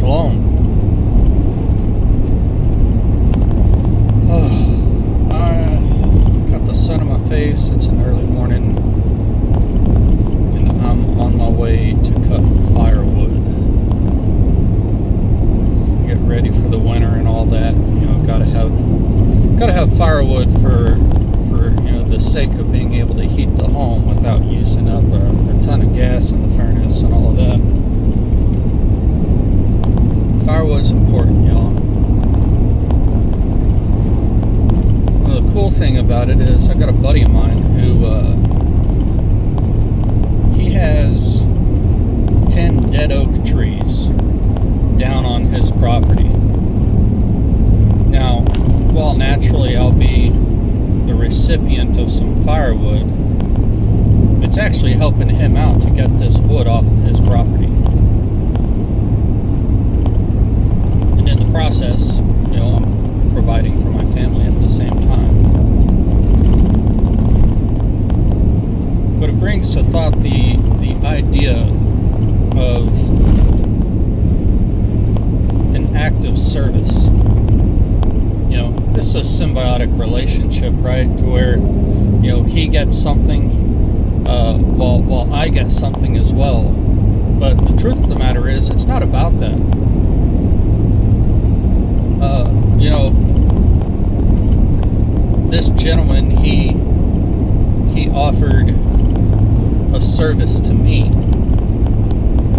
Shalom. I got the sun in my face. It's an early morning, and I'm on my way to cut firewood. Get ready for the winter and all that. Gotta have firewood for the sake of being able to heat the home without using up a ton of gas in the furnace and all of that. Firewood's important, y'all. The cool thing about it is I got a buddy of mine who he has 10 dead oak trees down on his property. Now, while naturally I'll be the recipient of some firewood, it's actually helping him out to get this wood off of his property. And in the process, I'm providing for my family at the same time. But it brings to thought the idea of an act of service. This is a symbiotic relationship, right? To where, he gets something while I get something as well. But the truth of the matter is, it's not about that. This gentleman, he offered a service to me,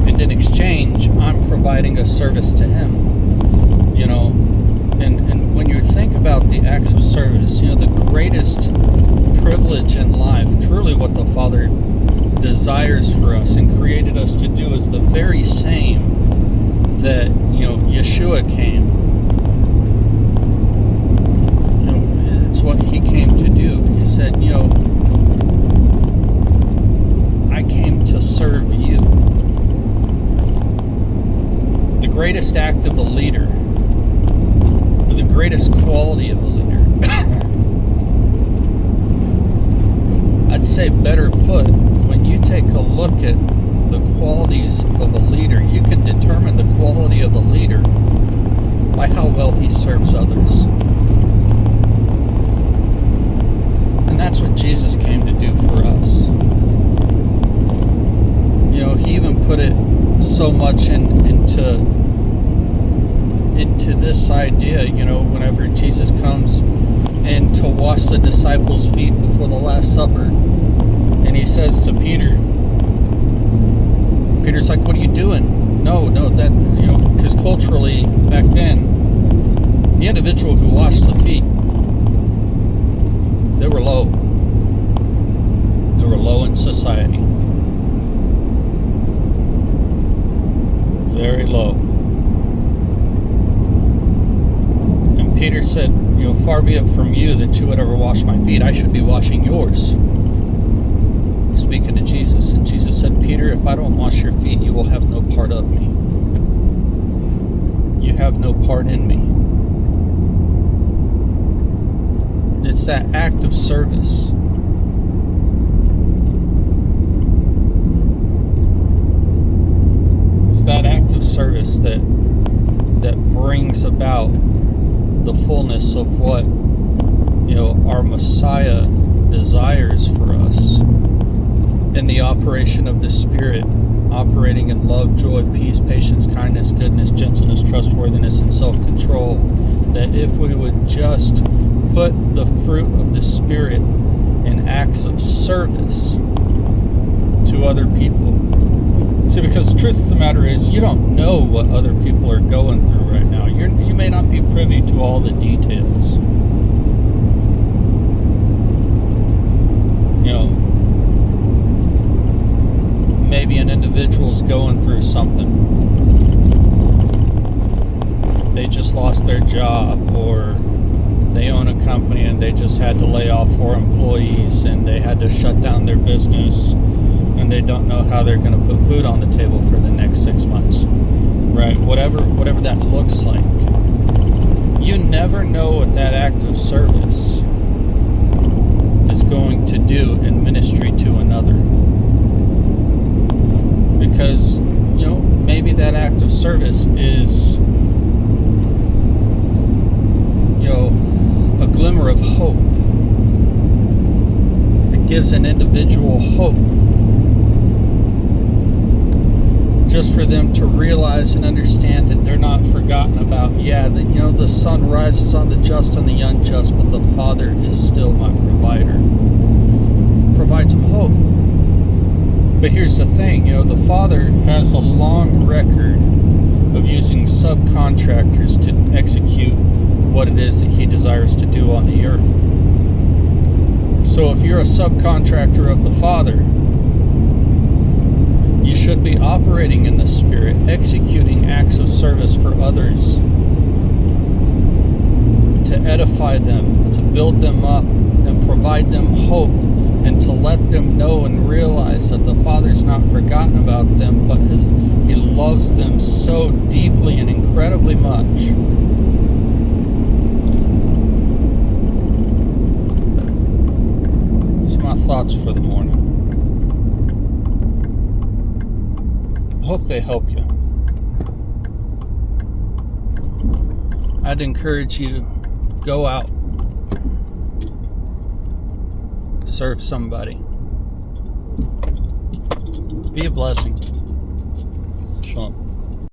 and in exchange, I'm providing a service to him. And when you think about the acts of service, the greatest privilege in life, truly what the Father desires for us and created us to do, is the very same that Yeshua came. It's what he came to do. He said, I came to serve you. The greatest act of a leader, or the greatest quality of a leader, I'd say better put, when you take a look at the qualities of a leader, you can determine the quality of a leader by how well he serves others. And that's what Jesus came to do for us. He even put it so much into this idea, whenever Jesus comes and to wash the disciples' feet before the Last Supper, and he says to Peter's like, what are you doing? No, that, because culturally back then, the individual who washed the feet, they were low. They were low in society. Very low. And Peter said, far be it from you that you would ever wash my feet. I should be washing yours. Speaking to Jesus. And Jesus said, Peter, if I don't wash your feet, you will have no part of me. You have no part in me. It's that act of service. It's that act of service that brings about the fullness of what our Messiah desires for us in the operation of the Spirit, operating in love, joy, peace, patience, kindness, goodness, gentleness, trustworthiness, and self-control. That if we would just put the fruit of the Spirit in acts of service to other people. See, because the truth of the matter is, you don't know what other people are going through right now. You may not be privy to all the details. Maybe an individual's going through something. They just lost their job, or they own a company and they just had to lay off 4 employees and they had to shut down their business, and they don't know how they're going to put food on the table for the next 6 months, right? Whatever that looks like. You never know what that act of service is going to do in ministry to another. Because, maybe that act of service is, a glimmer of hope. It gives an individual hope, just for them to realize and understand that they're not forgotten about. Yeah, that the sun rises on the just and the unjust, but the Father is still my provider. Provide some hope. But here's the thing, the Father has a long record of using subcontractors to execute what it is that He desires to do on the earth. So if you're a subcontractor of the Father, you should be operating in the Spirit, executing acts of service for others, to edify them, to build them up, and provide them hope, and to let them know and realize that the Father's not forgotten about them, but He loves them so deeply and incredibly much. These are my thoughts for the morning. I hope they help you. I'd encourage you to go out, serve somebody, be a blessing. Shalom.